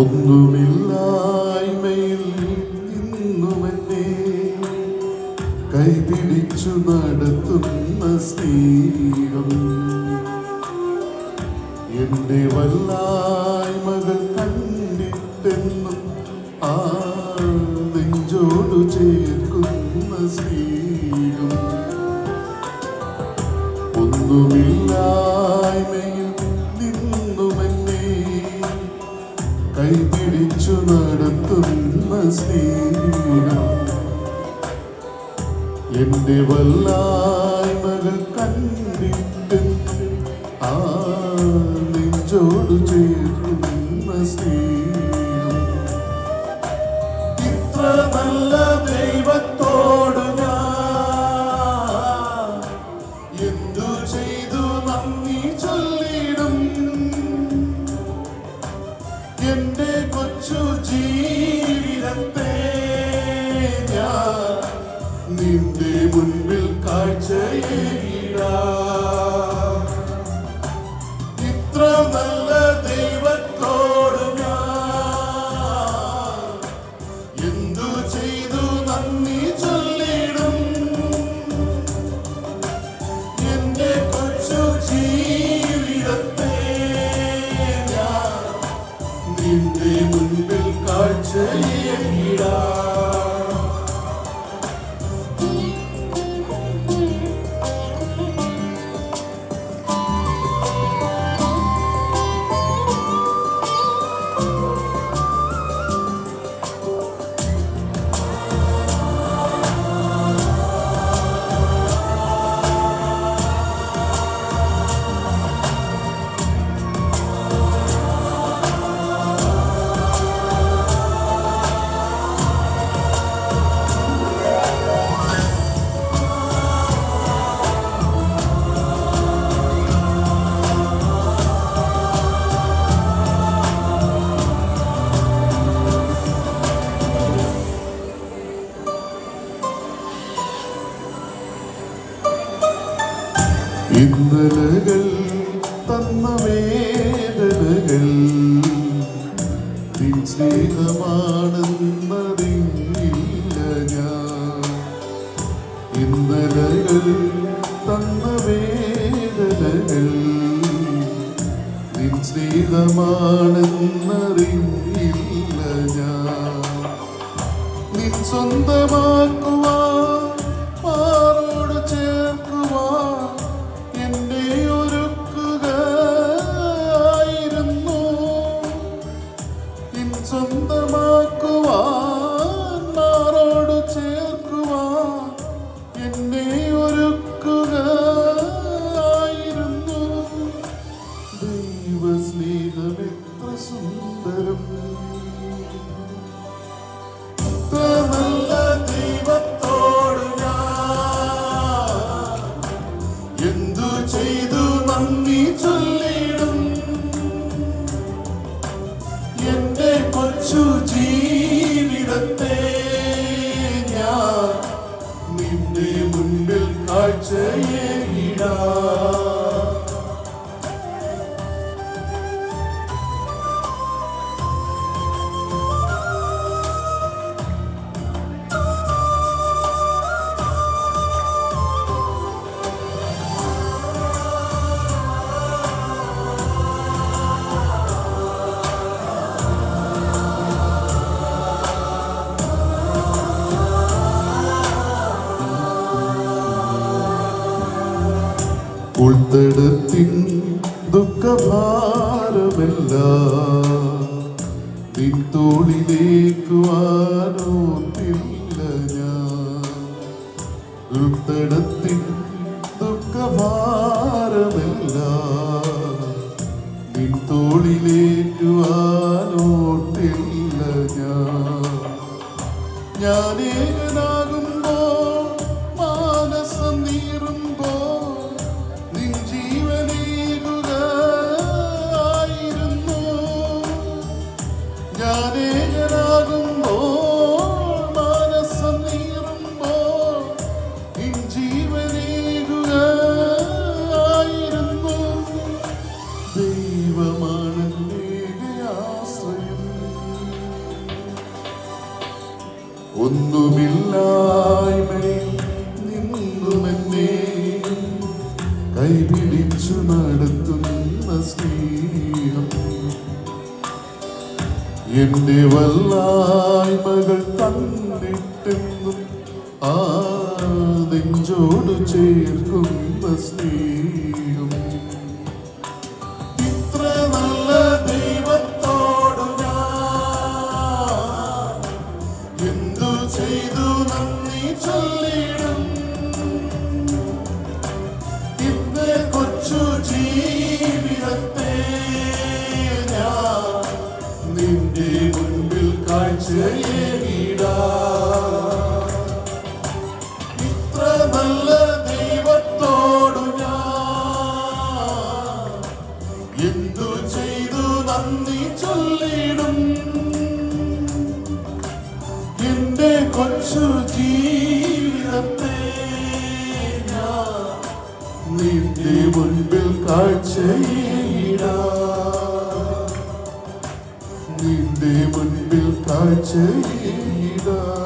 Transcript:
ഒന്നുമില്ലായ്മയിൽ നിന്നുമെന്നെ കൈപിടിച്ചു നടത്തുന്ന സ്നേഹം, എന്റെ വല്ലായ്മകൾ കണ്ടിട്ടെന്നും ആ നെഞ്ചോടു ചേർക്കുന്ന സ്നേഹം, ഒന്നുമില്ലായ്മയിൽ നിന്നുമെന്നെ കൈപിടിച്ചു നടത്തുന്ന സ്നേഹം, എന്റെ വല്ലായ്മകൾ കണ്ടിട്ട് ആ നെഞ്ചോടു ചേർക്കുന്ന സ്നേഹം. ഇത്ര നല്ല ദൈവത്തോട് ഞാൻ എന്തു ചെയ്തു നന്ദി ചൊല്ലിടും. എന്റെ കൊച്ചു ജീവിതത്തെ ഞാൻ നിന്റെ മുൻപിൽ കാഴ്ചയേകിടാം. ഇത്ര നല്ല ദൈവത്തോട് ഞാൻ എന്തു ചെയ്തു നന്ദി ചൊല്ലിടും. എന്റെ കൊച്ചു ജീവിതത്തെ ഞാൻ നിന്റെ മുൻപിൽ കാഴ്ചയേകിടാം. ഇന്നലകൾ തന്ന വേദനകൾ നിൻ സ്നേഹമാണെന്നറിയില്ല ഞാൻ. ഇന്നലകൾ തന്ന വേദനകൾ നിൻ സ്നേഹമാണെന്നറിയില്ല ഞാൻ. നിൻ സ്വന്തമാക്കുവാൻ മാറോട് ചേർക്കുവാൻ എന്നെ ഒരുക്കുകയായിരുന്നു. നിൻ സ്വന്തമാക്കുവാൻ മാറോട് ചേർക്കുവാൻ എന്നെ ഒരുക്കുകയായിരുന്നു. ദൈവസ്നേഹം എത്ര സുന്ദരം, നല്ല ദൈവത്തോട് ഞാൻ എന്തു ചെയ്തു നന്ദി ചൊല്ലിടും. എന്റെ കൊച്ചു ജീവിതത്തെ ഞാൻ നിന്റെ മുൻപിൽ കാഴ്ചയേകിടാം. ഉൾത്തടത്തിൻ ദുഃഖഭാരമെല്ലാം നിൻ തോളിലേക്ക് വാനോത്തില്ല ഞാൻ. ഉൾത്തടത്തിൻ ദുഃഖഭാരമെല്ലാം നിൻ തോളിലേക്ക് വാനോത്തില്ല ഞാൻ. ഞാനേകനാകുമ്പോ മാനസം നീറുമ്പോ നിൻ ജീവനേകുകയായിരുന്നു. ഞാനേകനാകുമ്പോ മാനസം നീറുമ്പോ നിൻ ജീവനേകുകയായിരുന്നു. ദൈവമാണ് ആശ്രയം. ഒന്നുമില്ലായ്മയിൽ നിന്നുമെന്നെ കൈപിടിച്ചു നടത്തുന്ന സ്നേഹം. എന്റെ വല്ലായ്മകൾ കണ്ടിട്ടെന്നും ആ നെഞ്ചോട് ചേർക്കുന്ന സ്നേഹം. ഇത്ര നല്ല ദൈവത്തോടു ഞാൻ എന്തു ചെയ്തു നന്ദി ചൊല്ലിടും. ഇന്ന് കൊച്ചു ജീവിതത്തെ ഞാൻ നിന്റെ മുൻപിൽ കാഴ്ചയേകിടാം. ഇത്ര നല്ല ദൈവത്തോടു ഞാൻ എന്തു ചെയ്തു നന്ദി ചൊല്ലിടും. എന്റെ കൊച്ചു ജീവിതത്തെ ഞാൻ നിന്റെ മുൻപിൽ കാഴ്ചയിടാം. നിന്റെ മുൻപിൽ കാഴ്ചയിടാം.